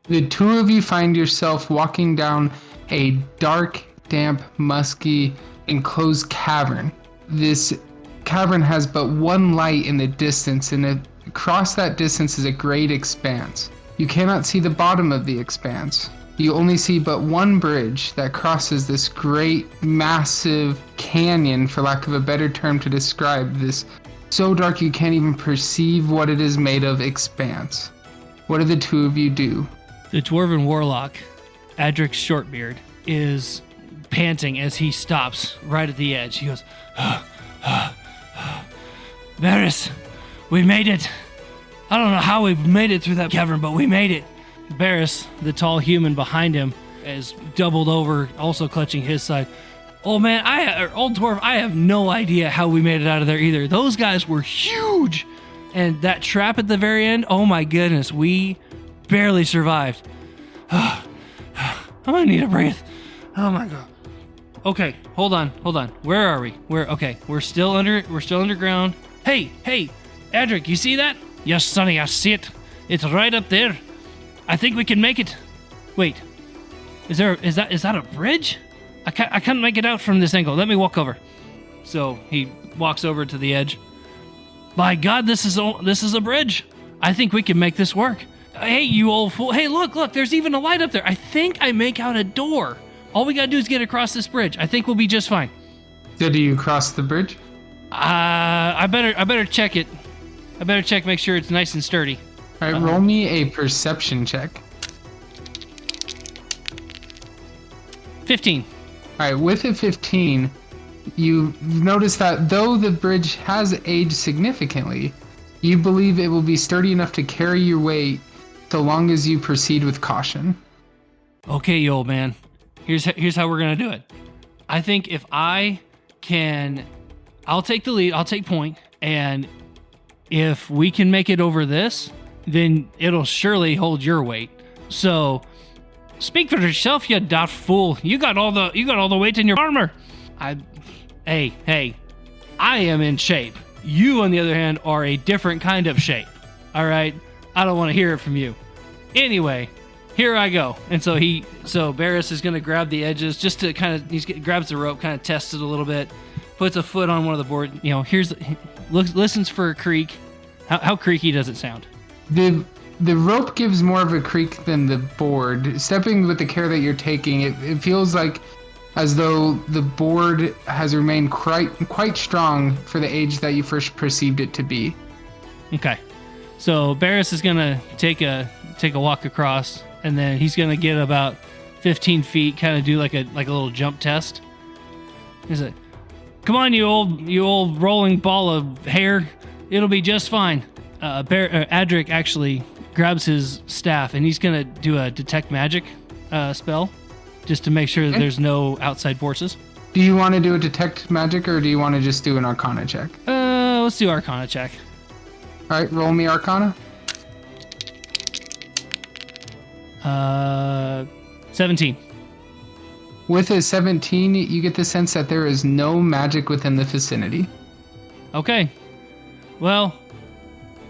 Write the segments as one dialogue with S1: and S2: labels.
S1: The two of you find yourself walking down a dark, damp, musky, enclosed cavern. This cavern has but one light in the distance, and across that distance is a great expanse. You cannot see the bottom of the expanse. You only see but one bridge that crosses this great, massive canyon, for lack of a better term to describe this so dark you can't even perceive what it is made of expanse. What do the two of you do?
S2: The dwarven warlock, Adric Shortbeard, is panting as he stops right at the edge. He goes, Varys, we made it. I don't know how we made it through that cavern, but we made it. Varys, the tall human behind him, is doubled over, also clutching his side. Old man, old dwarf, I have no idea how we made it out of there either. Those guys were huge. And that trap at the very end, oh my goodness, we barely survived. I'm gonna need a breath. Oh my god. Okay, hold on. Where are we? We're still underground. Hey, Adric, you see that? Yes, Sonny, I see it. It's right up there. I think we can make it. Wait, is that a bridge? I can't make it out from this angle. Let me walk over. So he walks over to the edge. By God, this is a bridge. I think we can make this work. Hey, you old fool. Hey, look, there's even a light up there. I think I make out a door. All we gotta do is get across this bridge. I think we'll be just fine.
S1: Did you cross the bridge?
S2: I better check it. I better check, make sure it's nice and sturdy.
S1: All right, roll me a perception check.
S2: 15.
S1: All right, with a 15, you notice that though the bridge has aged significantly, you believe it will be sturdy enough to carry your weight so long as you proceed with caution.
S2: Okay, you old man. Here's how we're gonna do it. I think if I'll take the lead, I'll take point, and if we can make it over this, then it'll surely hold your weight. So, speak for yourself, you daft fool. You got all the weight in your armor. Hey, I am in shape. You, on the other hand, are a different kind of shape. All right, I don't want to hear it from you. Anyway, here I go. And so Varys is gonna grab the edges just to grabs the rope, kind of tests it a little bit, puts a foot on one of the board. You know, listens for a creak. How creaky does it sound?
S1: The rope gives more of a creak than the board. Stepping with the care that you're taking, it feels like as though the board has remained quite strong for the age that you first perceived it to be.
S2: Okay, so Varys is gonna take a walk across, and then he's gonna get about 15 feet, kind of do like a little jump test. He's like, "Come on, you old rolling ball of hair, it'll be just fine." Adric actually grabs his staff, and he's gonna do a detect magic spell, just to make sure that there's no outside forces.
S1: Do you want to do a detect magic, or do you want to just do an Arcana check?
S2: Let's do Arcana check.
S1: All right, roll me Arcana.
S2: 17.
S1: With a 17, you get the sense that there is no magic within the vicinity.
S2: Okay. Well,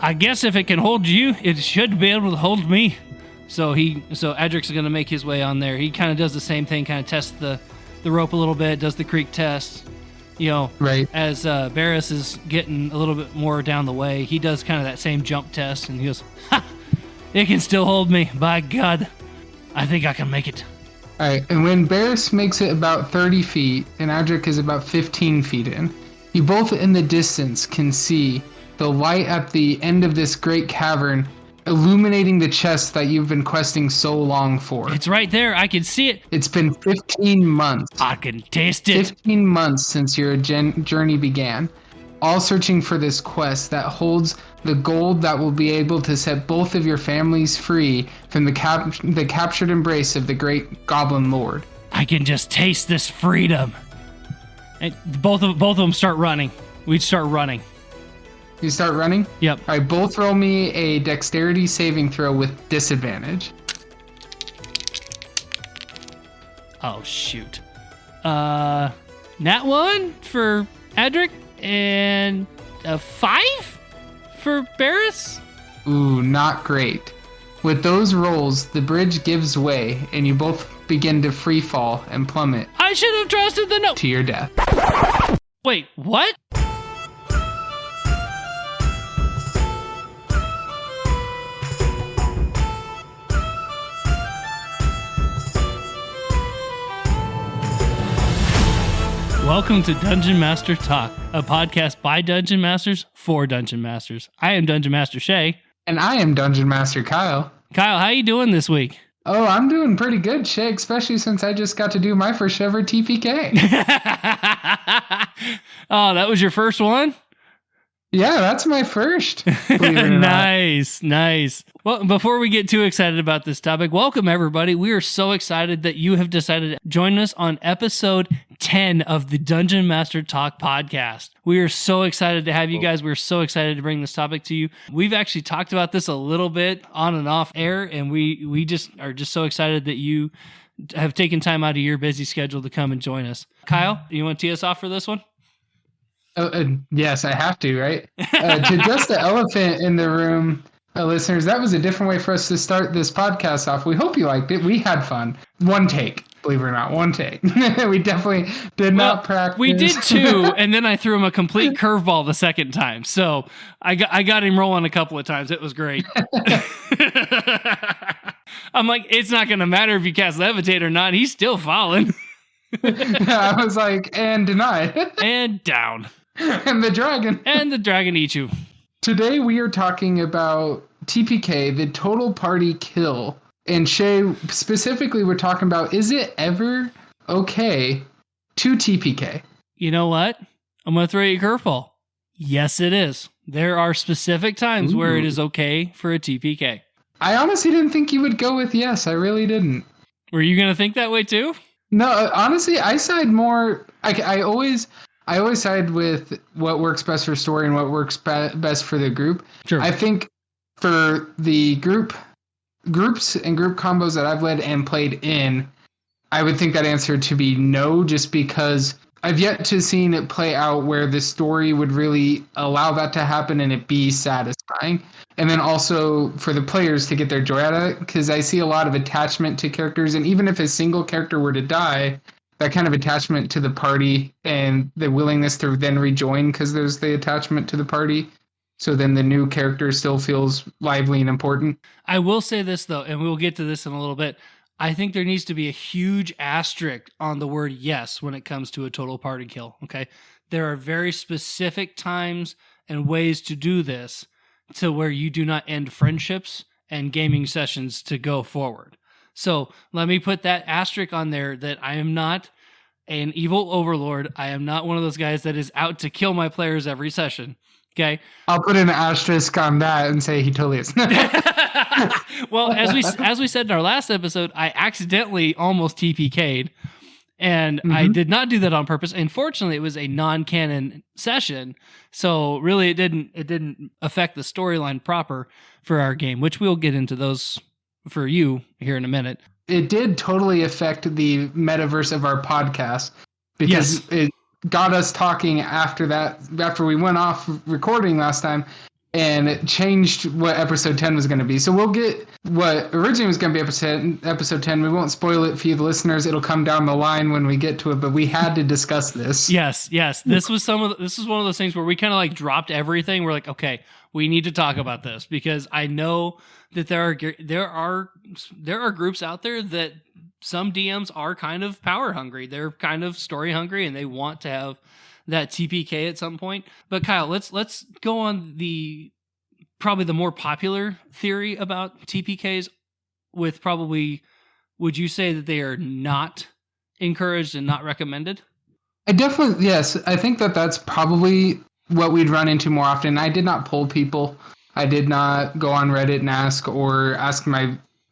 S2: I guess if it can hold you, it should be able to hold me. So Adric's going to make his way on there. He kind of does the same thing, kind of tests the rope a little bit, does the creek test. You know,
S1: right.
S2: As Varys is getting a little bit more down the way, he does kind of that same jump test, and he goes, "Ha! It can still hold me. By God, I think I can make it."
S1: All right, and when Varys makes it about 30 feet, and Adric is about 15 feet in, you both in the distance can see the light at the end of this great cavern illuminating the chest that you've been questing so long for.
S2: It's right there. I can see it.
S1: It's been 15 months.
S2: I can taste it.
S1: 15 months since your journey began, all searching for this quest that holds the gold that will be able to set both of your families free from the captured embrace of the great Goblin Lord.
S2: I can just taste this freedom. And both of them start running. We'd start running.
S1: You start running?
S2: Yep.
S1: All right, both roll me a dexterity saving throw with disadvantage.
S2: Oh, shoot. Nat 1 for Adric and a 5 for Barris?
S1: Ooh, not great. With those rolls, the bridge gives way, and you both begin to free fall and plummet
S2: I should have trusted the note.
S1: to your death.
S2: Wait, what? Welcome to Dungeon Master Talk, a podcast by Dungeon Masters for Dungeon Masters. I am Dungeon Master Shay.
S1: And I am Dungeon Master Kyle.
S2: Kyle, how you doing this week?
S1: Oh, I'm doing pretty good, Shay, especially since I just got to do my first ever TPK.
S2: Oh, that was your first one?
S1: Yeah, that's my first. Believe it or not.
S2: Nice. Well, before we get too excited about this topic, welcome everybody. We are so excited that you have decided to join us on episode 10 of the Dungeon Master Talk podcast. We are so excited to have you guys. We're so excited to bring this topic to you. We've actually talked about this a little bit on and off air, and we just are just so excited that you have taken time out of your busy schedule to come and join us. Kyle, you want to tee us off for this one?
S1: Yes, I have to, right? To address the elephant in the room, listeners, that was a different way for us to start this podcast off. We hope you liked it. We had fun. One take, believe it or not, one take. We definitely did not practice.
S2: We did two, and then I threw him a complete curveball the second time. So I got him rolling a couple of times. It was great. I'm like, it's not going to matter if you cast Levitate or not. He's still falling.
S1: I was like, and deny.
S2: And down.
S1: And the dragon.
S2: And the dragon eats you.
S1: Today we are talking about TPK, the total party kill. And Shay, specifically, we're talking about, is it ever okay to TPK?
S2: You know what? I'm going to throw you a curveball. Yes, it is. There are specific times where it is okay for a TPK.
S1: I honestly didn't think you would go with yes. I really didn't.
S2: Were you going to think that way too?
S1: No, honestly, I side more. I always side with what works best for story and what works best for the group.
S2: Sure.
S1: I think for the groups and group combos that I've led and played in, I would think that answer to be no, just because I've yet to seen it play out where the story would really allow that to happen and it be satisfying. And then also for the players to get their joy out of it, because I see a lot of attachment to characters, and even if a single character were to die, that kind of attachment to the party and the willingness to then rejoin because there's the attachment to the party. So then the new character still feels lively and important.
S2: I will say this, though, and we'll get to this in a little bit. I think there needs to be a huge asterisk on the word yes when it comes to a total party kill, okay? There are very specific times and ways to do this to where you do not end friendships and gaming sessions to go forward. So let me put that asterisk on there that I am not an evil overlord. I am not one of those guys that is out to kill my players every session. Okay.
S1: I'll put an asterisk on that and say he totally is.
S2: Well, as we said in our last episode, I accidentally almost TPK'd, and I did not do that on purpose. Unfortunately, it was a non-canon session, so really it didn't affect the storyline proper for our game, which we'll get into those for you here in a minute.
S1: It did totally affect the metaverse of our podcast because it got us talking after we went off recording last time, and it changed what episode 10 was going to be. So we'll get what originally was going to be episode 10. We won't spoil it for you, the listeners. It'll come down the line when we get to it, but we had to discuss this.
S2: Yes. This was one of those things where we kind of like dropped everything. We're like, okay, we need to talk about this because I know that there are groups out there that some DMs are kind of power hungry. They're kind of story hungry and they want to have that TPK at some point. But Kyle, let's go on probably the more popular theory about TPKs with probably, would you say that they are not encouraged and not recommended?
S1: Yes. I think that's probably what we'd run into more often. I did not poll people. I did not go on Reddit and ask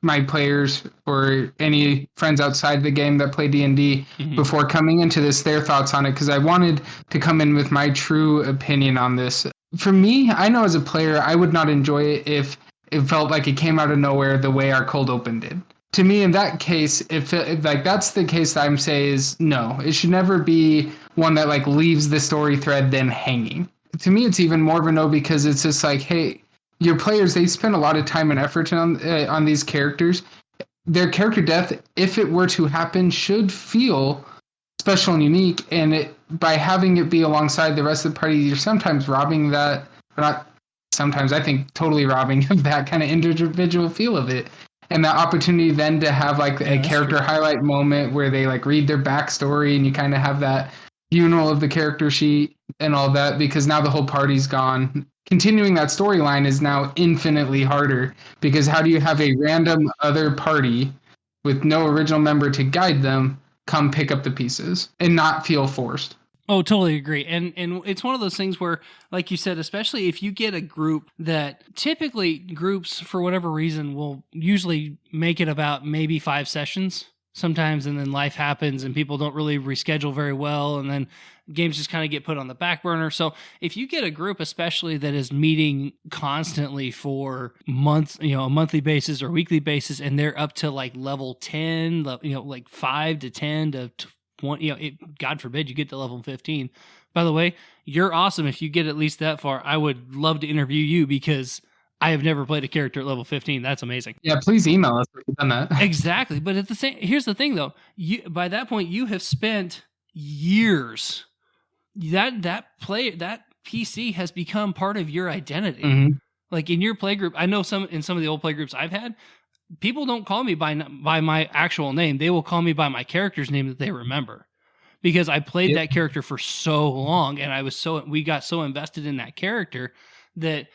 S1: my players or any friends outside the game that play D&D before coming into this, their thoughts on it, because I wanted to come in with my true opinion on this. For me, I know as a player, I would not enjoy it if it felt like it came out of nowhere the way our cold open did. To me, in that case, if that's the case that I'm saying is no, it should never be one that like leaves the story thread then hanging. To me, it's even more of a no because it's just like, hey, your players, they spend a lot of time and effort on these characters. Their character death, if it were to happen, should feel special and unique. And by having it be alongside the rest of the party, you're sometimes robbing that, or not sometimes, I think totally robbing of that kind of individual feel of it. And that opportunity then to have like a character highlight moment where they like read their backstory and you kind of have that funeral of the character sheet and all that, because now the whole party's gone. Continuing that storyline is now infinitely harder, because how do you have a random other party with no original member to guide them come pick up the pieces and not feel forced?
S2: Oh, totally agree. And it's one of those things where, like you said, especially if you get a group that typically groups, for whatever reason, will usually make it about maybe 5 sessions sometimes, and then life happens and people don't really reschedule very well, and then games just kind of get put on the back burner. So if you get a group, especially that is meeting constantly for months, a monthly basis or weekly basis, and they're up to like level 10, like 5 to 10 to 20, God forbid you get to level 15. By the way, you're awesome if you get at least that far. I would love to interview you, because I have never played a character at level 15. That's amazing.
S1: Yeah, please email us if you've done that.
S2: Exactly. But here's the thing though. By that point, you have spent years. That PC has become part of your identity.
S1: Mm-hmm.
S2: Like in your playgroup, I know in some of the old playgroups I've had, people don't call me by my actual name. They will call me by my character's name that they remember, because I played that character for so long, and we got so invested in that character that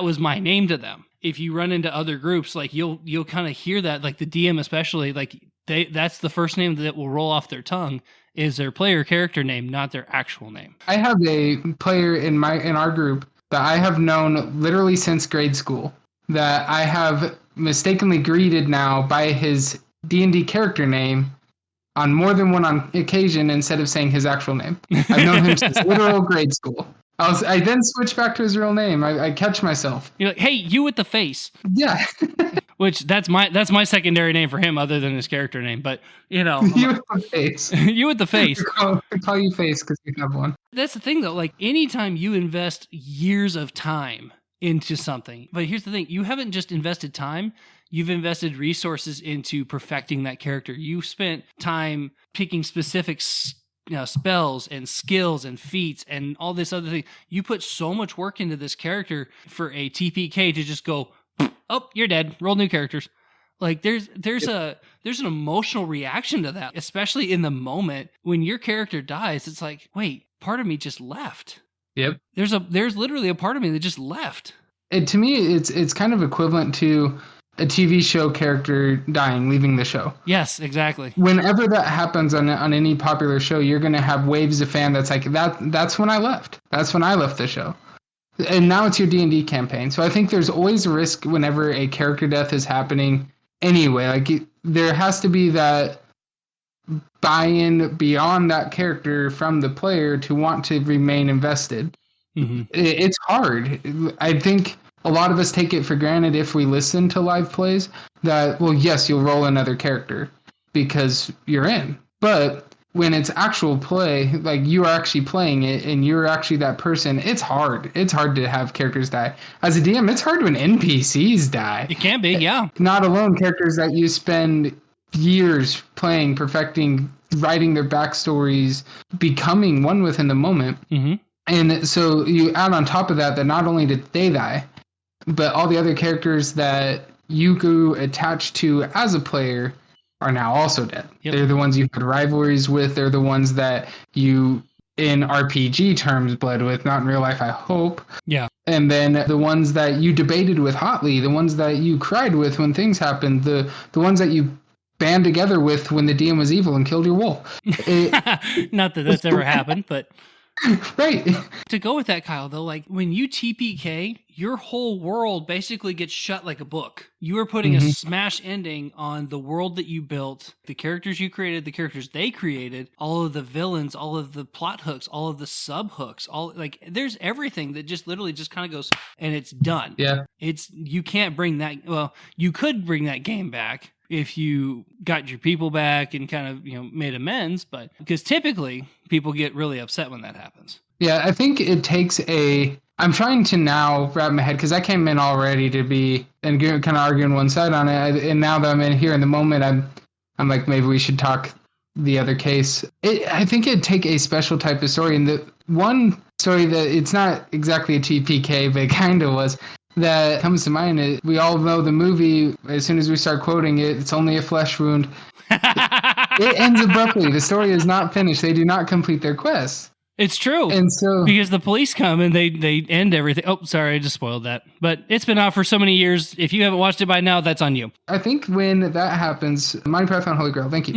S2: was my name to them. If you run into other groups, like you'll kind of hear that, like the DM especially, like that's the first name that will roll off their tongue is their player character name, not their actual name.
S1: I have a player in our group that I have known literally since grade school, that I have mistakenly greeted now by his D&D character name on more than one occasion instead of saying his actual name. I've known him since literal grade school. I then switched back to his real name. I catch myself.
S2: You're like, hey, you with the face.
S1: Yeah.
S2: Which that's my secondary name for him, other than his character name. But
S1: you with the face.
S2: You with the face.
S1: I call you face because you have one.
S2: That's the thing, though. Like anytime you invest years of time into something, but here's the thing: you haven't just invested time. You've invested resources into perfecting that character. You've spent time picking specific spells and skills and feats and all this other thing. You put so much work into this character for a TPK to just go, oh, you're dead. Roll new characters. Like there's an emotional reaction to that, especially in the moment when your character dies. It's like, wait, part of me just left.
S1: Yep.
S2: There's literally a part of me that just left.
S1: To me, it's kind of equivalent to a TV show character dying, leaving the show.
S2: Yes, exactly.
S1: Whenever that happens on any popular show, you're going to have waves of fan that's like, that's when I left. That's when I left the show. And now it's your D&D campaign. So I think there's always a risk whenever a character death is happening anyway. Like there has to be that buy-in beyond that character from the player to want to remain invested. Mm-hmm. It's hard. I think a lot of us take it for granted if we listen to live plays that, well, yes, you'll roll another character because you're in. But when it's actual play, like you are actually playing it and you're actually that person, it's hard. It's hard to have characters die. As a DM, it's hard when NPCs die.
S2: It can be, yeah.
S1: Not alone characters that you spend years playing, perfecting, writing their backstories, becoming one with in the moment. Mm-hmm. And so you add on top of that not not only did they die, but all the other characters that you grew attached to as a player are now also dead. Yep. They're the ones you had rivalries with. They're the ones that you, in RPG terms, bled with, not in real life, I hope.
S2: Yeah.
S1: And then the ones that you debated with hotly, the ones that you cried with when things happened, the ones that you band together with when the DM was evil and killed your wolf.
S2: Not that that's ever happened, but...
S1: Right.
S2: To go with that, Kyle, though, like when you TPK, your whole world basically gets shut like a book. You are putting a smash ending on the world that you built, the characters you created, the characters they created, all of the villains, all of the plot hooks, all of the sub hooks, all like there's everything that just literally just kind of goes and it's done.
S1: Yeah.
S2: You can't bring that. Well, you could bring that game back if you got your people back and kind of, made amends, but because typically people get really upset when that happens.
S1: Yeah, I think it takes a I'm trying to now wrap my head, because I came in all ready to be and kind of arguing one side on it, and now that I'm in here in the moment, I'm like, maybe we should talk the other case. I think it'd take a special type of story, and the one story that it's not exactly a TPK, but it kind of was, that comes to mind is, we all know the movie, as soon as we start quoting it, it's only a flesh wound. It ends abruptly. The story is not finished. They do not complete their quest.
S2: It's true.
S1: And so,
S2: because the police come and they end everything. Oh, sorry, I just spoiled that. But it's been out for so many years. If you haven't watched it by now, that's on you.
S1: I think when that happens, Minecraft on Holy Grail, thank you.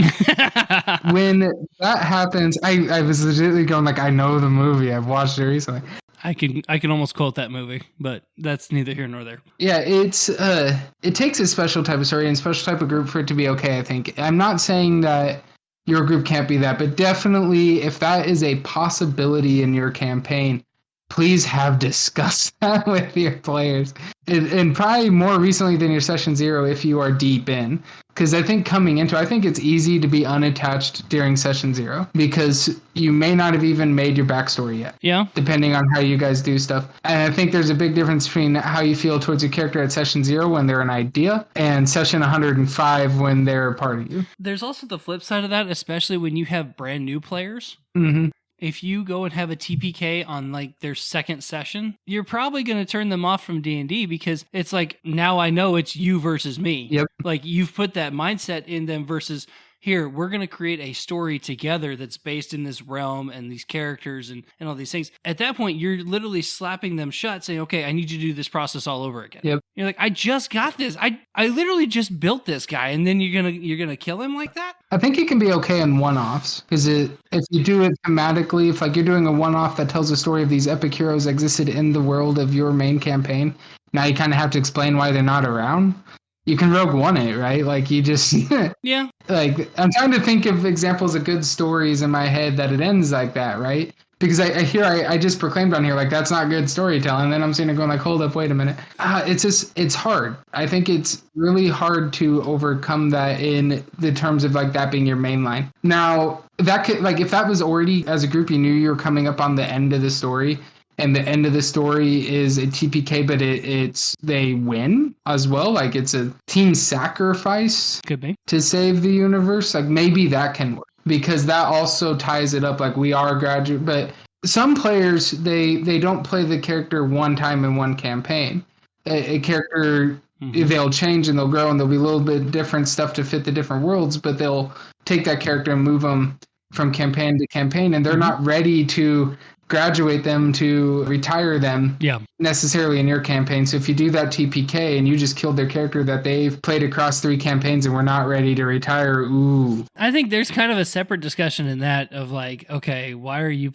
S1: When that happens, I was legitimately going like, I know the movie. I've watched it recently.
S2: I can almost quote that movie, but that's neither here nor there.
S1: Yeah, it takes a special type of story and special type of group for it to be okay, I think. I'm not saying that your group can't be that, but definitely if that is a possibility in your campaign, please have discussed that with your players. And probably more recently than your session 0 if you are deep in. Because I think I think it's easy to be unattached during session 0 because you may not have even made your backstory yet.
S2: Yeah.
S1: Depending on how you guys do stuff. And I think there's a big difference between how you feel towards your character at session 0 when they're an idea and session 105 when they're a part of you.
S2: There's also the flip side of that, especially when you have brand new players.
S1: Mm-hmm.
S2: If you go and have a TPK on like their second session, you're probably going to turn them off from D&D because it's like, now I know it's you versus me.
S1: Yep.
S2: Like you've put that mindset in them versus here, we're going to create a story together that's based in this realm and these characters and all these things. At that point, you're literally slapping them shut saying, okay, I need you to do this process all over again.
S1: Yep.
S2: You're like, I just got this. I literally just built this guy and then you're going to kill him like that?
S1: I think it can be okay in one-offs because if you do it thematically, if like you're doing a one-off that tells the story of these epic heroes existed in the world of your main campaign, now you kind of have to explain why they're not around. You can Rogue One it, right? Like you just
S2: yeah.
S1: Like I'm trying to think of examples of good stories in my head that it ends like that, right? Because I just proclaimed on here like that's not good storytelling. And then I'm sitting there going like, hold up, wait a minute. It's hard. I think it's really hard to overcome that in the terms of like that being your main line. Now that could like if that was already as a group you knew you were coming up on the end of the story. And the end of the story is a TPK, but it's they win as well. Like it's a team sacrifice.
S2: Could be.
S1: To save the universe. Like maybe that can work because that also ties it up. Like we are a graduate, but some players, they don't play the character one time in one campaign. A character, they'll change and they'll grow and there'll be a little bit different stuff to fit the different worlds, but they'll take that character and move them from campaign to campaign and they're not ready to graduate them to retire them necessarily in your campaign. So if you do that TPK and you just killed their character that they've played across 3 campaigns and we're not ready to retire, ooh.
S2: I think there's kind of a separate discussion in that of like, okay, why are you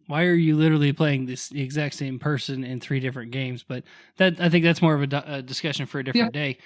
S2: literally playing the exact same person in 3 different games? But that I think that's more of a discussion for a different day.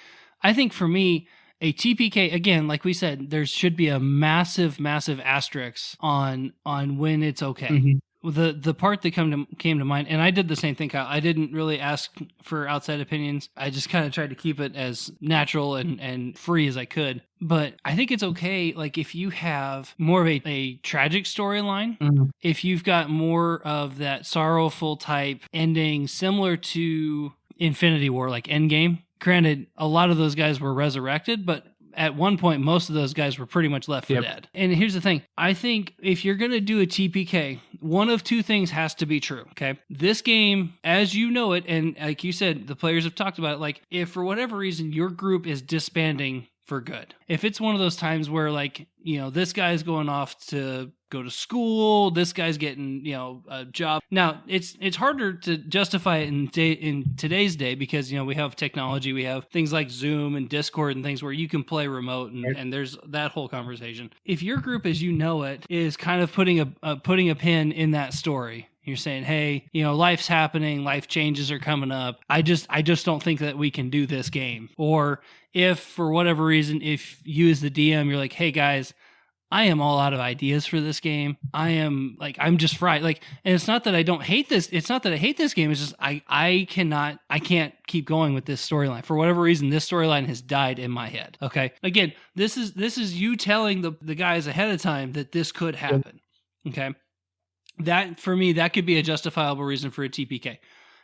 S2: I think for me, a TPK, again, like we said, there should be a massive, massive asterisk on when it's okay. Mm-hmm. The part that came to mind, and I did the same thing, Kyle. I didn't really ask for outside opinions. I just kind of tried to keep it as natural and free as I could. But I think it's okay, like, if you have more of a tragic storyline, if you've got more of that sorrowful type ending similar to Infinity War, like Endgame. Granted, a lot of those guys were resurrected, but at one point, most of those guys were pretty much left for dead. And here's the thing. I think if you're going to do a TPK, one of 2 things has to be true, okay? This game, as you know it, and like you said, the players have talked about it, like, if for whatever reason your group is disbanding for good. If it's one of those times where, like, you know, this guy's going off to go to school, this guy's getting, you know, a job. Now, it's harder to justify it in today's day because, you know, we have technology, we have things like Zoom and Discord and things where you can play remote and there's that whole conversation. If your group as you know it is kind of putting a pin in that story, you're saying, hey, you know, life's happening, life changes are coming up. I just don't think that we can do this game. Or if for whatever reason, if you as the DM, you're like, hey guys, I am all out of ideas for this game. I'm just fried. Like, and it's not that I don't hate this. It's not that I hate this game. It's just I can't keep going with this storyline. For whatever reason, this storyline has died in my head. Okay. Again, this is you telling the guys ahead of time that this could happen. Okay. That for me, that could be a justifiable reason for a TPK.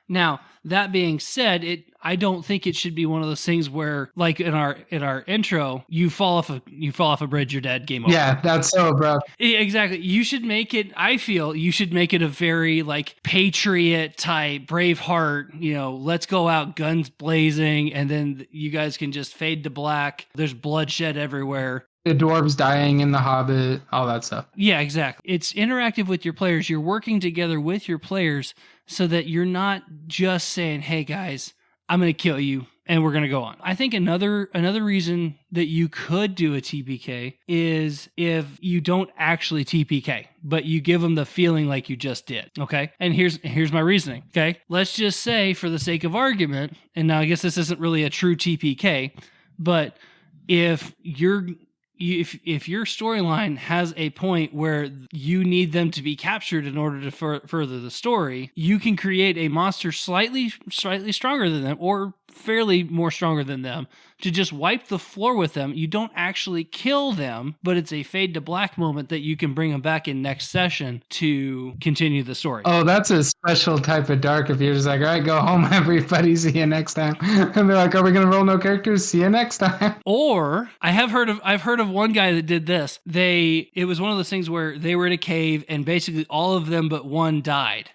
S2: Now, that being said, I don't think it should be one of those things where, like in our intro, you fall off a bridge, you're dead, game over.
S1: Yeah, that's so rough.
S2: Exactly. You should make it. I feel you should make it a very like patriot type, Braveheart. Let's go out, guns blazing, and then you guys can just fade to black. There's bloodshed everywhere.
S1: The dwarves dying in the Hobbit, all that stuff.
S2: Yeah, exactly. It's interactive with your players. You're working together with your players so that you're not just saying, "Hey guys, I'm going to kill you and we're going to go on." I think another reason that you could do a TPK is if you don't actually TPK, but you give them the feeling like you just did. Okay. And here's my reasoning. Okay. Let's just say, for the sake of argument, and now I guess this isn't really a true TPK, but if your storyline has a point where you need them to be captured in order to further the story, you can create a monster slightly stronger than them, or fairly more stronger than them, to just wipe the floor with them. You don't actually kill them, but it's a fade to black moment that you can bring them back in next session to continue the story.
S1: Oh, that's a special type of dark if you're just like, all right, go home, everybody, see you next time. And they're like, are we going to roll no characters? See you next time.
S2: Or I've heard of one guy that did this. It was one of those things where they were in a cave and basically all of them but one died.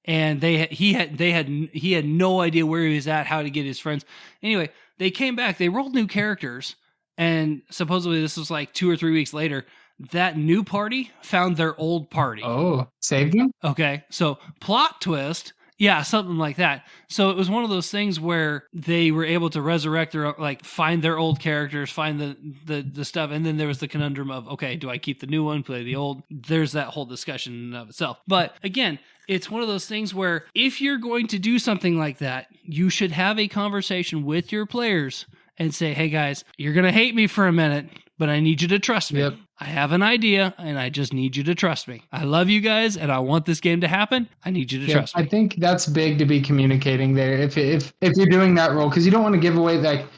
S2: And he had no idea where he was at, how to get his friends. Anyway, they came back, they rolled new characters, and supposedly this was like 2 or 3 weeks later. That new party found their old party.
S1: Oh, saved them?
S2: Okay, so plot twist. Yeah, something like that. So it was one of those things where they were able to resurrect find their old characters, find the stuff, and then there was the conundrum of, okay, do I keep the new one, play the old? There's that whole discussion in and of itself. But again, it's one of those things where if you're going to do something like that, you should have a conversation with your players and say, hey guys, you're going to hate me for a minute, but I need you to trust me.
S1: Yep.
S2: I have an idea, and I just need you to trust me. I love you guys, and I want this game to happen. I need you to trust me.
S1: I think that's big to be communicating there. If you're doing that role, because you don't want to give away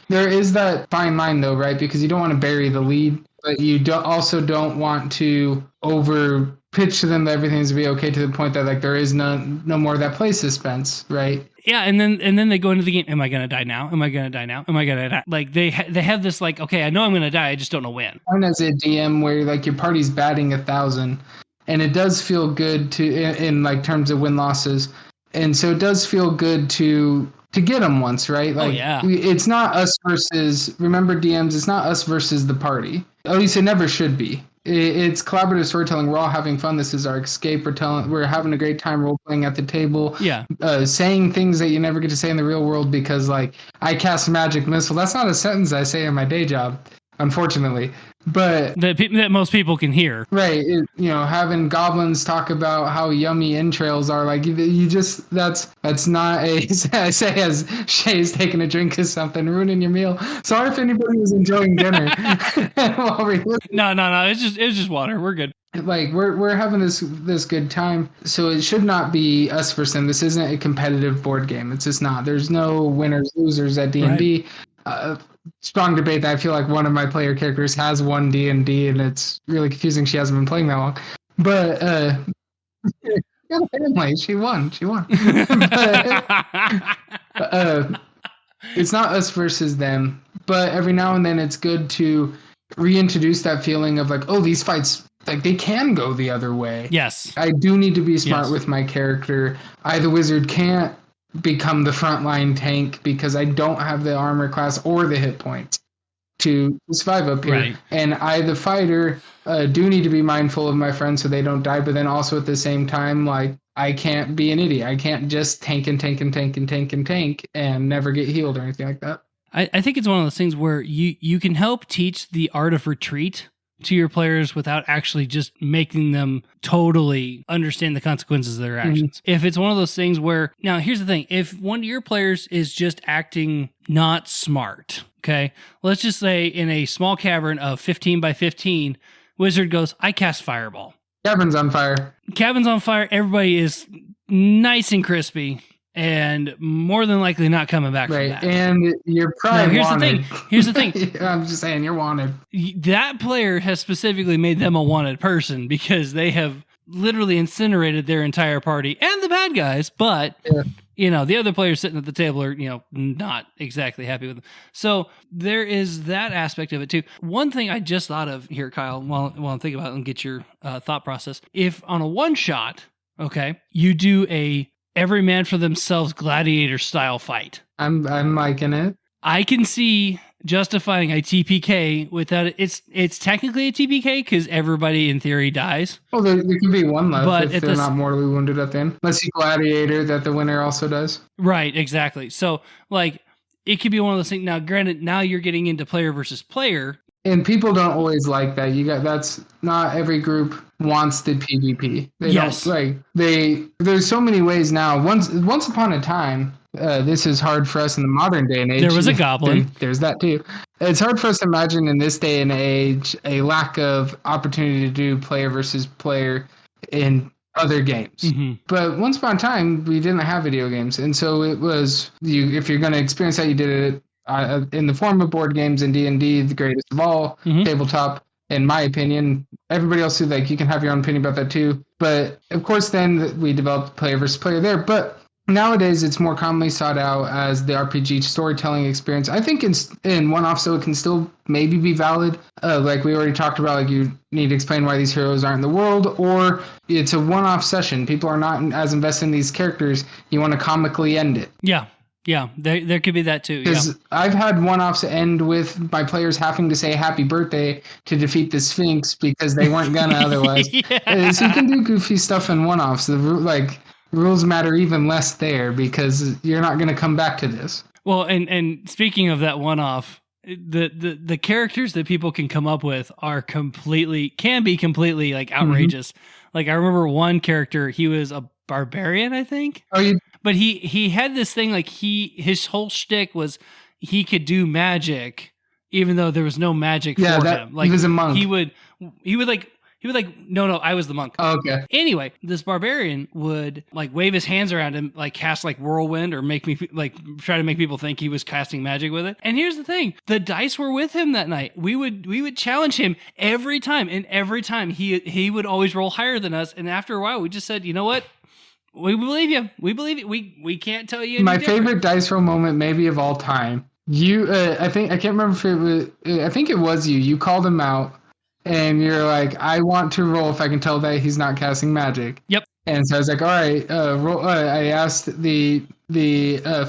S1: there is that fine line though, right? Because you don't want to bury the lead, but you also don't want to over pitch to them that everything's going to be okay to the point that there is no more of that play suspense, right?
S2: Yeah, and then they go into the game. Am I going to die now? Am I going to die now? Am I going to die? Like they have this okay, I know I'm going to die. I just don't know when.
S1: And as a DM, where your party's batting 1,000, and it does feel good to in terms of win losses, and so it does feel good to get them once, right? It's not us versus. Remember, DMs, it's not us versus the party. At least it never should be. It's collaborative storytelling. We're all having fun. This is our escape. We're having a great time role playing at the table.
S2: Yeah.
S1: Saying things that you never get to say in the real world because I cast magic missile. That's not a sentence I say in my day job, unfortunately. But
S2: that most people can hear.
S1: Right. Having goblins talk about how yummy entrails are, that's not I say as Shay's taking a drink of something, ruining your meal. Sorry if anybody was enjoying dinner.
S2: No. It's just water. We're good.
S1: We're having this good time, so it should not be us versus them. This isn't a competitive board game. It's just not. There's no winners losers at D&D. Right. Strong debate that I feel like one of my player characters has won D&D, and it's really confusing. She hasn't been playing that long, but family, she won. But, it's not us versus them, but every now and then it's good to reintroduce that feeling of these fights, they can go the other way.
S2: Yes, I
S1: do need to be smart with my character. The wizard can't become the frontline tank because I don't have the armor class or the hit points to survive up here.
S2: Right.
S1: And I, the fighter, do need to be mindful of my friends so they don't die, but then also at the same time, I can't be an idiot. I can't just tank and never get healed or anything like that.
S2: I think it's one of those things where you can help teach the art of retreat to your players without actually just making them totally understand the consequences of their actions. Mm-hmm. If it's one of those things where, now here's the thing, if one of your players is just acting not smart, okay, let's just say in a small cavern of 15 by 15, wizard goes, I cast fireball.
S1: Cabin's on fire.
S2: Everybody is nice and crispy and more than likely not coming back from that.
S1: And you're probably wanted.
S2: Here's the thing.
S1: I'm just saying, you're wanted.
S2: That player has specifically made them a wanted person because they have literally incinerated their entire party and the bad guys, but the other players sitting at the table are, not exactly happy with them. So there is that aspect of it too. One thing I just thought of here, Kyle, while I'm thinking about it and get your thought process. If on a one shot, okay, you do a every man for themselves gladiator style fight.
S1: I'm liking it.
S2: I can see justifying a TPK without it. It's technically a TPK because everybody in theory dies.
S1: Well, there could be one left
S2: But
S1: if they're not mortally wounded at the end. Unless you gladiator that the winner also does.
S2: Right, exactly. So, like, it could be one of those things. Now, granted, now you're getting into player versus player.
S1: And people don't always like that. That's not every group wants the PvP. They
S2: Yes.
S1: don't there's so many ways now. Once upon a time, this is hard for us in the modern day and age.
S2: There was a goblin.
S1: There's that too. It's hard for us to imagine in this day and age a lack of opportunity to do player versus player in other games.
S2: Mm-hmm.
S1: But once upon a time, we didn't have video games. And so it was, if you're going to experience that, you did it in the form of board games and D&D, the greatest of all, tabletop, in my opinion. Everybody else, you can have your own opinion about that too. But of course, then we developed player versus player there. But nowadays, it's more commonly sought out as the RPG storytelling experience. I think in one-off, so it can still maybe be valid. Like we already talked about, you need to explain why these heroes aren't in the world, or it's a one-off session. People are not as invested in these characters. You want to comically end it.
S2: Yeah. Yeah, there could be that too.
S1: Because I've had one-offs end with my players having to say happy birthday to defeat the Sphinx because they weren't gonna otherwise. So you can do goofy stuff in one-offs. Rules matter even less there because you're not going to come back to this.
S2: Well, and speaking of that one-off, the characters that people can come up with can be completely like outrageous. Like I remember one character, he was a barbarian, I think. But he had this thing like his whole shtick was he could do magic even though there was no magic for him. Like
S1: he was a monk.
S2: He would no, I was the monk.
S1: Oh, okay.
S2: Anyway, this barbarian would like wave his hands around and like cast like whirlwind or make me like try to make people think he was casting magic with it. And here's the thing, the dice were with him that night. We would challenge him every time, and every time he would always roll higher than us. And after a while, we just said, you know what? We believe you. We believe you. We can't tell you.
S1: My favorite dice roll moment, maybe of all time. I can't remember if it was. I think it was you. You called him out, and you're like, "I want to roll if I can tell that he's not casting magic."
S2: Yep.
S1: And so I was like, "All right." Roll. I asked the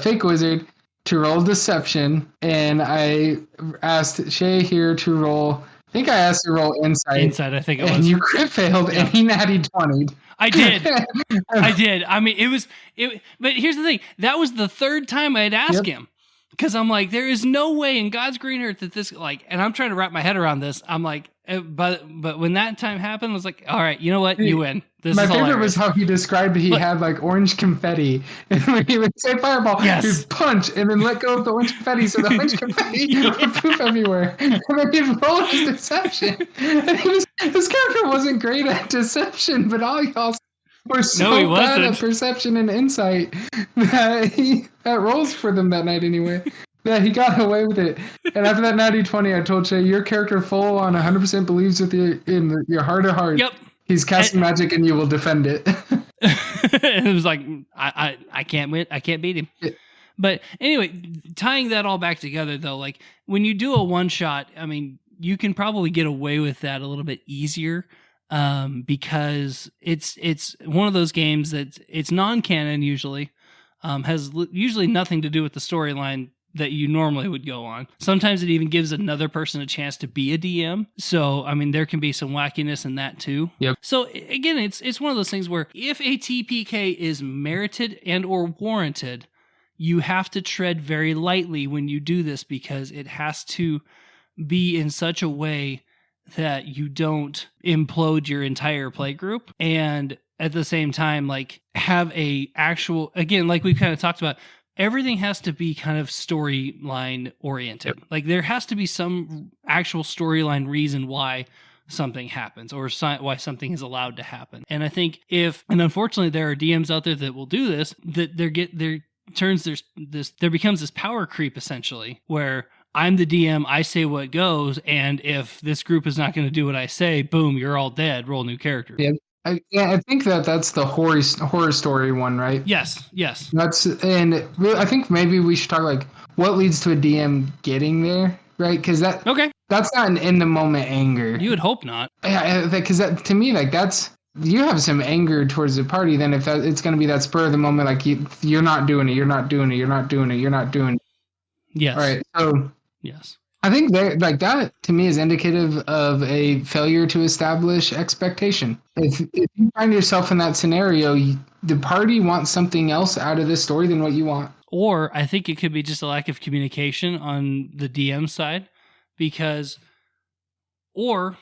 S1: fake wizard to roll deception, and I asked Shay here to roll. I think I asked to roll insight.
S2: Insight, I think it was.
S1: And you crit failed, and he natty 20'd.
S2: I did. I mean, but here's the thing. That was the third time I had asked him. Because I'm like, there is no way in God's green earth that this, like, and I'm trying to wrap my head around this. I'm like, but when that time happened, I was like, all right, you know what? You win.
S1: My favorite was how he described he had like orange confetti. And when he would say fireball, he'd punch and then let go of the orange confetti. So the orange confetti would poof everywhere. And then he'd roll his deception. And his character wasn't great at deception, but all y'all were so bad at perception and insight that rolls for them that night anyway. Yeah, he got away with it. And after that natty 20, I told Shay, your character full on 100% believes with in your heart of heart.
S2: Yep.
S1: He's casting magic and you will defend it.
S2: It was like, I can't win. I can't beat him. But anyway, tying that all back together though, like when you do a one shot, I mean, you can probably get away with that a little bit easier. Because it's one of those games that it's non-canon usually, has usually nothing to do with the storyline that you normally would go on. Sometimes it even gives another person a chance to be a DM. So, I mean, there can be some wackiness in that too.
S1: Yep.
S2: So again, it's one of those things where if a TPK is merited and or warranted, you have to tread very lightly when you do this because it has to be in such a way that you don't implode your entire play group, and at the same time, like have a actual, again, like we kind of talked about, everything has to be kind of storyline oriented. Yep. Like there has to be some actual storyline reason why something happens or why something is allowed to happen. And I think and unfortunately there are DMs out there that will do this, that there becomes this power creep essentially where I'm the DM, I say what goes, and if this group is not going to do what I say, boom, you're all dead, roll new character.
S1: Yep. I think that's the horror story one, right?
S2: Yes, yes.
S1: I think maybe we should talk like what leads to a DM getting there, right? Because
S2: Okay.
S1: that's not an in the moment anger.
S2: You would hope not.
S1: Yeah, because that to me like that's you have some anger towards the party. Then if it's going to be that spur of the moment, like you're not doing it, you're not doing it, you're not doing it, you're not doing it.
S2: Yes.
S1: All right, so
S2: yes.
S1: I think like that to me is indicative of a failure to establish expectation. If you find yourself in that scenario, the party wants something else out of this story than what you want.
S2: Or I think it could be just a lack of communication on the DM side, because, or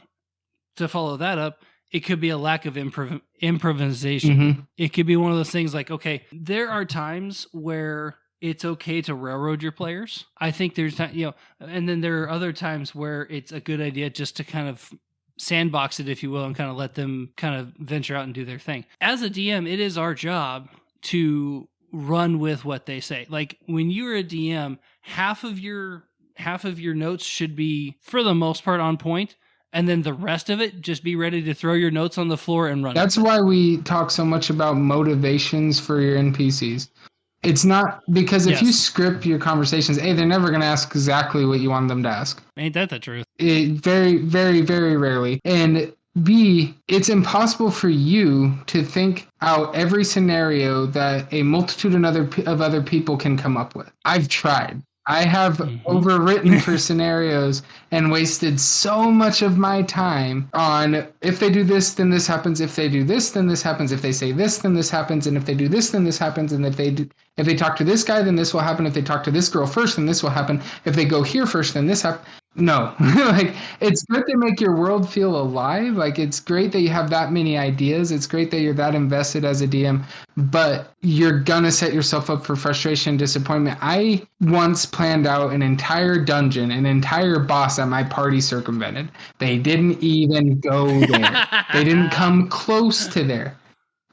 S2: to follow that up, it could be a lack of improvisation.
S1: Mm-hmm.
S2: It could be one of those things like, okay, there are times where it's okay to railroad your players. I think there's, and then there are other times where it's a good idea just to kind of sandbox it, if you will, and kind of let them kind of venture out and do their thing. As a DM, it is our job to run with what they say. Like when you're a DM, half of your notes should be, for the most part, on point. And then the rest of it, just be ready to throw your notes on the floor and run.
S1: That's why we talk so much about motivations for your NPCs. It's not because if you script your conversations, A, they're never going to ask exactly what you want them to ask.
S2: Ain't that the truth?
S1: Very, very, very rarely. And B, it's impossible for you to think out every scenario that a multitude of other people can come up with. I've tried. I have overwritten for scenarios and wasted so much of my time on if they do this, then this happens. If they do this, then this happens. If they say this, then this happens. And if they do this, then this happens. And if they talk to this guy, then this will happen. If they talk to this girl first, then this will happen. If they go here first, then this happens. No, like it's good to make your world feel alive. Like it's great that you have that many ideas. It's great that you're that invested as a DM, but you're gonna set yourself up for frustration and disappointment. I once planned out an entire dungeon, an entire boss that my party circumvented. They didn't even go there. They didn't come close to there.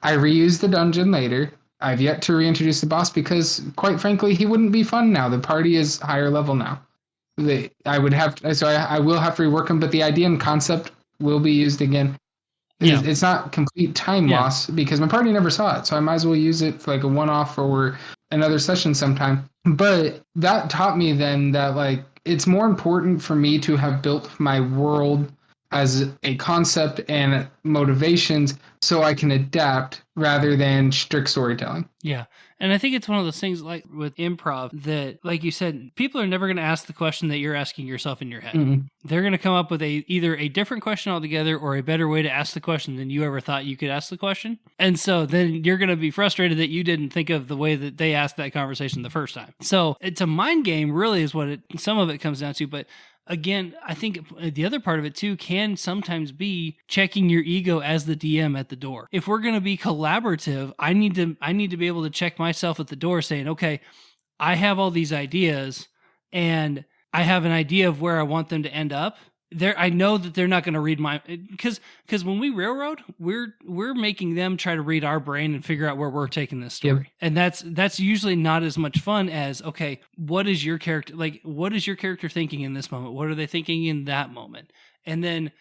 S1: I reused the dungeon later. I've yet to reintroduce the boss because, quite frankly, he wouldn't be fun now. The party is higher level now. I will have to rework them, but the idea and concept will be used again. It's not complete time loss because my party never saw it, so I might as well use it for like a one-off or another session sometime. But that taught me then that like it's more important for me to have built my world as a concept and motivations so I can adapt rather than strict storytelling.
S2: Yeah. And I think it's one of those things like with improv that, like you said, people are never going to ask the question that you're asking yourself in your head. Mm-hmm. They're going to come up with either a different question altogether or a better way to ask the question than you ever thought you could ask the question. And so then you're going to be frustrated that you didn't think of the way that they asked that conversation the first time. So it's a mind game really is what some of it comes down to. But again, I think the other part of it too can sometimes be checking your ego as the DM at the door. If we're going to be collaborative, I need to be able to check myself at the door saying, okay, I have all these ideas and I have an idea of where I want them to end up. I know that they're not going to read my, because when we railroad, we're making them try to read our brain and figure out where we're taking this story. Yep. And that's usually not as much fun as, okay, what is your character thinking in this moment? What are they thinking in that moment? And then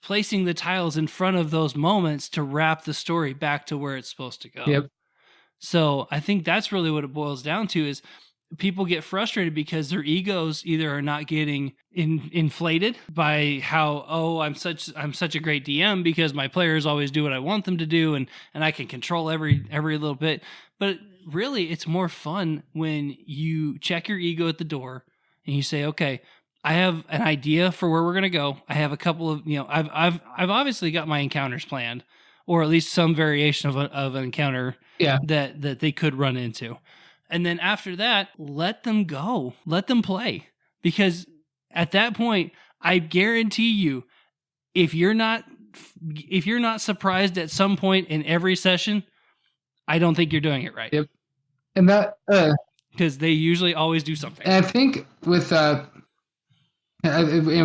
S2: placing the tiles in front of those moments to wrap the story back to where it's supposed to go. Yep. So I think that's really what it boils down to is people get frustrated because their egos either are not getting inflated by how, I'm such a great DM because my players always do what I want them to do and I can control every little bit. But really, it's more fun when you check your ego at the door and you say, okay, I have an idea for where we're going to go. I have a couple of, I've obviously got my encounters planned, or at least some variation of an encounter that they could run into. And then after that, let them go. Let them play. Because at that point, I guarantee you, if you're not surprised at some point in every session, I don't think you're doing it right.
S1: Yep. And that
S2: because they usually always do something.
S1: And I think with and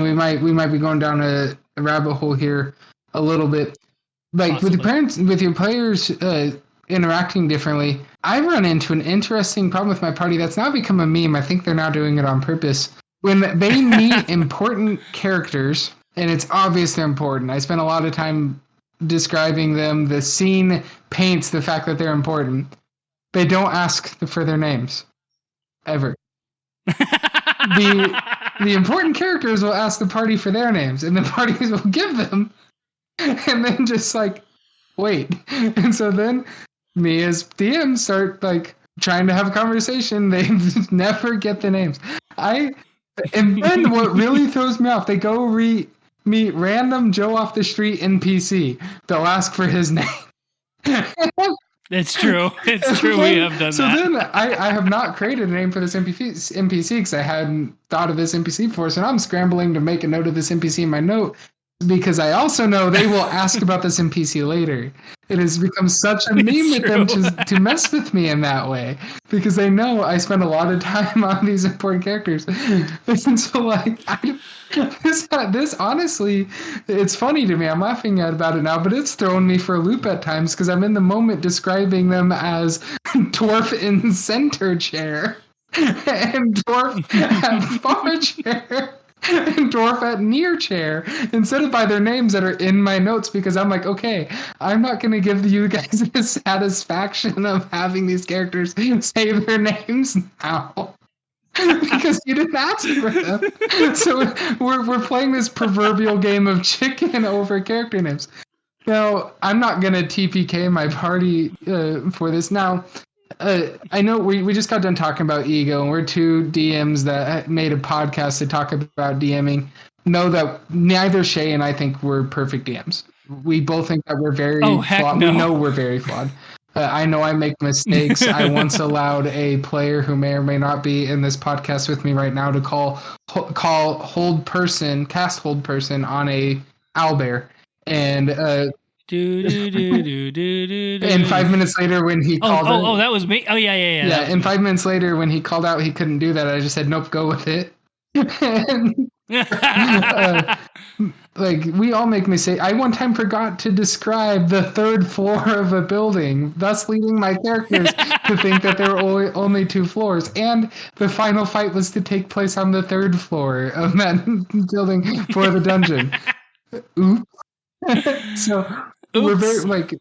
S1: we might be going down a rabbit hole here a little bit. Like possibly. with your players interacting differently, I've run into an interesting problem with my party that's now become a meme. I think they're now doing it on purpose. When they meet important characters, and it's obvious they're important. I spent a lot of time describing them. The scene paints the fact that they're important. They don't ask for their names. Ever. The important characters will ask the party for their names, and the parties will give them, and then just like wait. And so then me as DM start like trying to have a conversation. They never get the names. And then what really throws me off, they go meet random Joe off the street NPC. They'll ask for his name.
S2: It's true. It's true. We have done
S1: so
S2: that.
S1: So then I have not created a name for this NPC because I hadn't thought of this NPC before. So now I'm scrambling to make a note of this NPC in my note because I also know they will ask about this NPC later. It has become such a meme with them to mess with me in that way because they know I spend a lot of time on these important characters. And so like this honestly, it's funny to me. I'm laughing about it now, but it's thrown me for a loop at times because I'm in the moment describing them as dwarf in center chair and dwarf at far chair and dwarf at near chair instead of by their names that are in my notes because I'm like, okay, I'm not going to give you guys the satisfaction of having these characters say their names now. Because you didn't ask for them. So we're playing this proverbial game of chicken over character names. Now, I'm not going to TPK my party for this. Now, I know we just got done talking about ego, and we're two DMs that made a podcast to talk about DMing. Know that neither Shay and I think we're perfect DMs. We both think that we're very flawed. No. We know we're very flawed. I know I make mistakes. I once allowed a player who may or may not be in this podcast with me right now to cast hold person on a owlbear. And and 5 minutes later when he called
S2: that was me. Oh yeah.
S1: And 5 minutes later when he called out he couldn't do that, I just said nope, go with it. And, like we all make mistakes. I one time forgot to describe the third floor of a building, thus leading my characters to think that there were only 2 floors. And the final fight was to take place on the 3rd floor of that building for the dungeon. Oops. We're very like.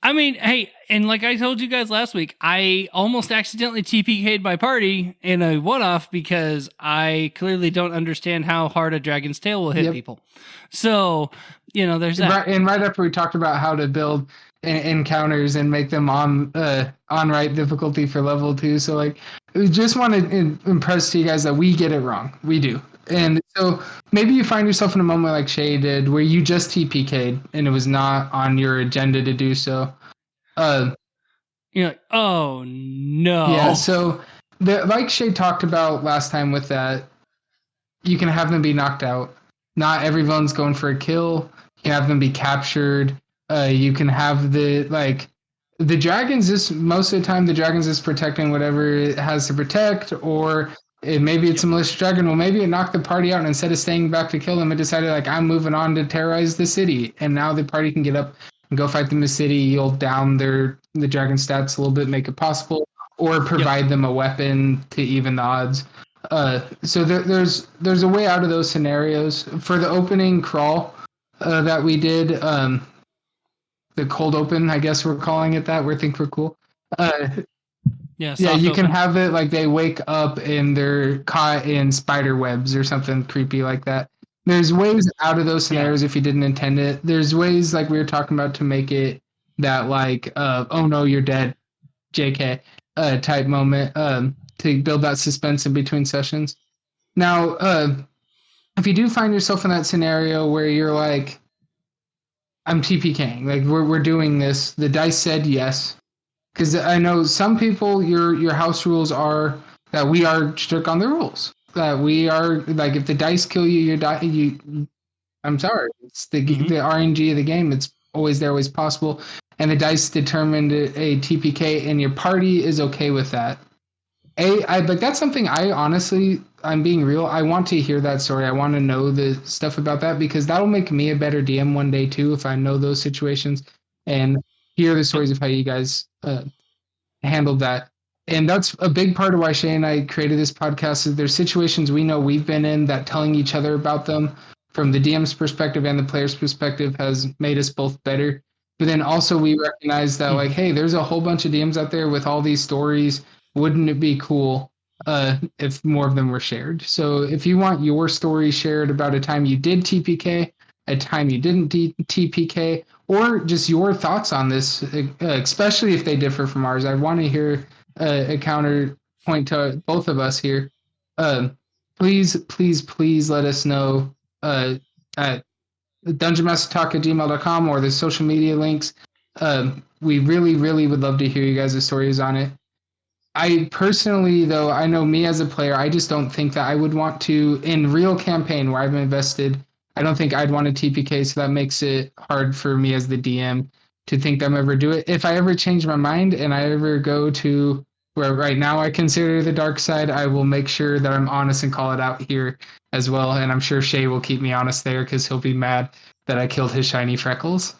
S2: I mean, hey, and like I told you guys last week, I almost accidentally TPK'd my party in a one-off because I clearly don't understand how hard a dragon's tail will hit people. So, there's that.
S1: And right after we talked about how to build encounters and make them on right difficulty for level 2. So, like, we just want to impress to you guys that we get it wrong. We do. And so maybe you find yourself in a moment like Shay did where you just TPK'd and it was not on your agenda to do so.
S2: You're like, oh no.
S1: Yeah, so like Shay talked about last time with that, you can have them be knocked out. Not everyone's going for a kill. You can have them be captured. You can have the dragons most of the time the dragons is protecting whatever it has to protect, or maybe it's a malicious dragon. Well, maybe it knocked the party out, and instead of staying back to kill them, it decided, like, I'm moving on to terrorize the city. And now the party can get up and go fight them in the city. You'll down the dragon stats a little bit, make it possible, or provide them a weapon to even the odds. So there's a way out of those scenarios. For the opening crawl that we did, the cold open, I guess we're calling it that. We think we're cool. Yeah, you can have it like they wake up and they're caught in spider webs or something creepy like that. There's ways out of those scenarios if you didn't intend it. There's ways like we were talking about to make it that like, oh no, you're dead, JK type moment to build that suspense in between sessions. Now, if you do find yourself in that scenario where you're like, I'm TPKing, like we're doing this, the dice said yes. Because I know some people, your house rules are that we are strict on the rules. That we are, like, if the dice kill you, I'm sorry. It's the RNG of the game. It's always there, always possible. And the dice determined a TPK, and your party is okay with that. Like, that's something I'm being real. I want to hear that story. I want to know the stuff about that, because that'll make me a better DM one day, too, if I know those situations. And hear the stories of how you guys handled that. And that's a big part of why Shay and I created this podcast. Is there's situations we know we've been in that telling each other about them from the DM's perspective and the player's perspective has made us both better. But then also we recognize that like, hey, there's a whole bunch of DMs out there with all these stories. Wouldn't it be cool if more of them were shared? So if you want your story shared about a time you did TPK, a time you didn't TPK, or just your thoughts on this, especially if they differ from ours, I want to hear a counterpoint to both of us here. Please let us know at dungeonmastertalk@gmail.com or the social media links. We really would love to hear you guys' stories on it. I personally, though, I know me as a player, I just don't think that I would want to, in real campaign where I've invested, I don't think I'd want to TPK, so that makes it hard for me as the DM to think I'm ever do it. If I ever change my mind and I ever go to where right now I consider the dark side, I will make sure that I'm honest and call it out here as well. And I'm sure Shay will keep me honest there because he'll be mad that I killed his shiny freckles.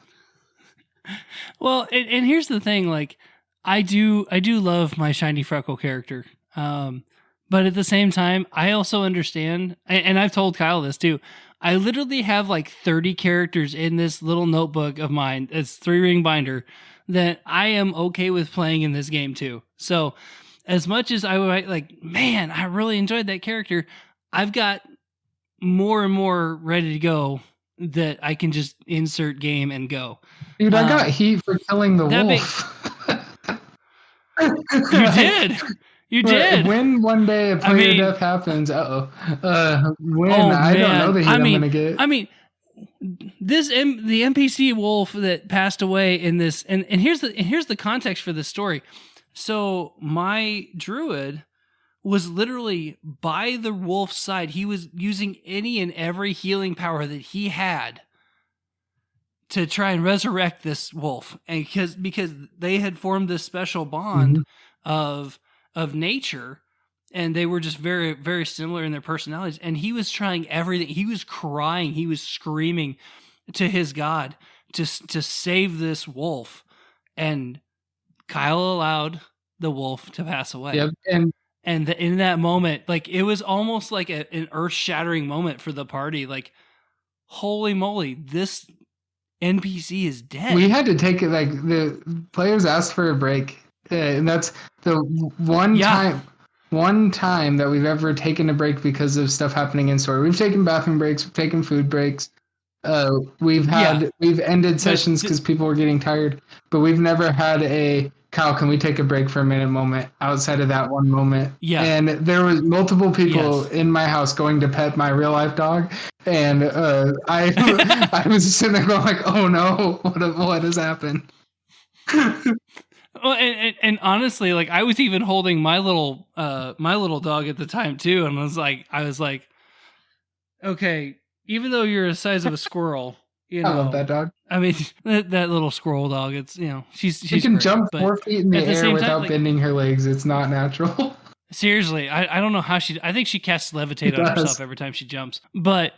S2: Well, and here's the thing, like, I do love my shiny freckle character. But at the same time, I also understand, and I've told Kyle this too, I literally have like 30 characters in this little notebook of mine. It's 3-ring binder that I am okay with playing in this game too. So as much as I would like, man, I really enjoyed that character, I've got more and more ready to go that I can just insert game and go.
S1: Dude, I got heat for killing the wolf.
S2: You did. You did.
S1: When one day a player death happens, I don't know the heat I'm going to get.
S2: I mean, the NPC wolf that passed away in this, and here's the context for this story. So my druid was literally by the wolf's side. He was using any and every healing power that he had to try and resurrect this wolf, and because they had formed this special bond of nature, and they were just very, very similar in their personalities. And he was trying everything. He was crying. He was screaming to his god to save this wolf. And Kyle allowed the wolf to pass away.
S1: Yep.
S2: And in that moment, like, it was almost like an earth-shattering moment for the party. Like, holy moly, this NPC is dead.
S1: We had to take it, like, the players asked for a break. And that's the one time that we've ever taken a break because of stuff happening in story. We've taken bathroom breaks, we've taken food breaks. We've ended sessions because people were getting tired, but we've never had a Kyle, can we take a break for a minute moment outside of that one moment?
S2: Yeah.
S1: And there was multiple people in my house going to pet my real life dog. And I was sitting there going like, oh no, what has happened?
S2: Well, and honestly, like, I was even holding my little dog at the time too. And I was like, okay, even though you're the size of a squirrel, I
S1: love that dog.
S2: I mean, that little squirrel dog, it's, she
S1: can
S2: great,
S1: jump 4 feet in the air without
S2: time,
S1: bending her legs. It's not natural.
S2: Seriously, I don't know how I think she casts levitate on herself every time she jumps. But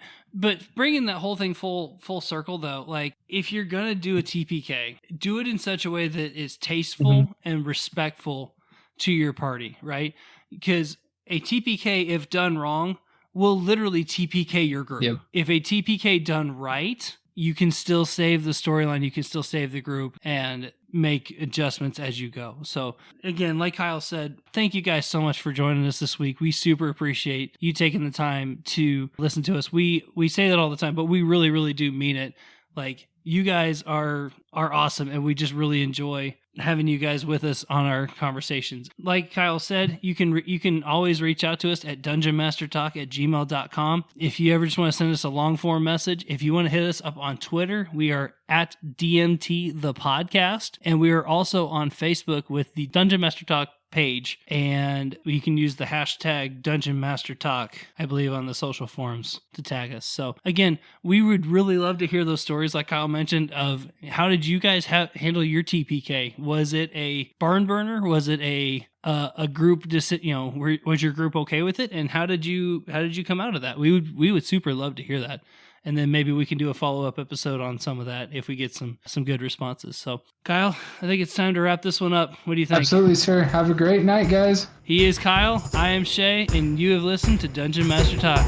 S2: bringing that whole thing full circle though, like, if you're going to do a TPK, do it in such a way that is tasteful and respectful to your party, right? Because a TPK, if done wrong, will literally TPK your group.
S1: Yep.
S2: If a TPK done right, you can still save the storyline, you can still save the group and make adjustments as you go. So again, like Kyle said, thank you guys so much for joining us this week. We super appreciate you taking the time to listen to us. We say that all the time, but we really, really do mean it. Like, you guys are awesome, and we just really enjoy having you guys with us on our conversations. Like Kyle said, you can always reach out to us at dungeonmastertalk@gmail.com. If you ever just want to send us a long form message, if you want to hit us up on Twitter, we are at DMT the podcast, and we are also on Facebook with the Dungeon Master Talk page, and you can use the hashtag Dungeon Master Talk, I believe, on the social forums to tag us. So again, we would really love to hear those stories, like Kyle mentioned, of how did you guys handle your TPK? Was it a barn burner? Was it a group? Was your group okay with it? And how did you come out of that? We would super love to hear that. And then maybe we can do a follow-up episode on some of that if we get some good responses. So, Kyle, I think it's time to wrap this one up. What do you think?
S1: Absolutely, sir. Have a great night, guys.
S2: He is Kyle. I am Shay, and you have listened to Dungeon Master Talk.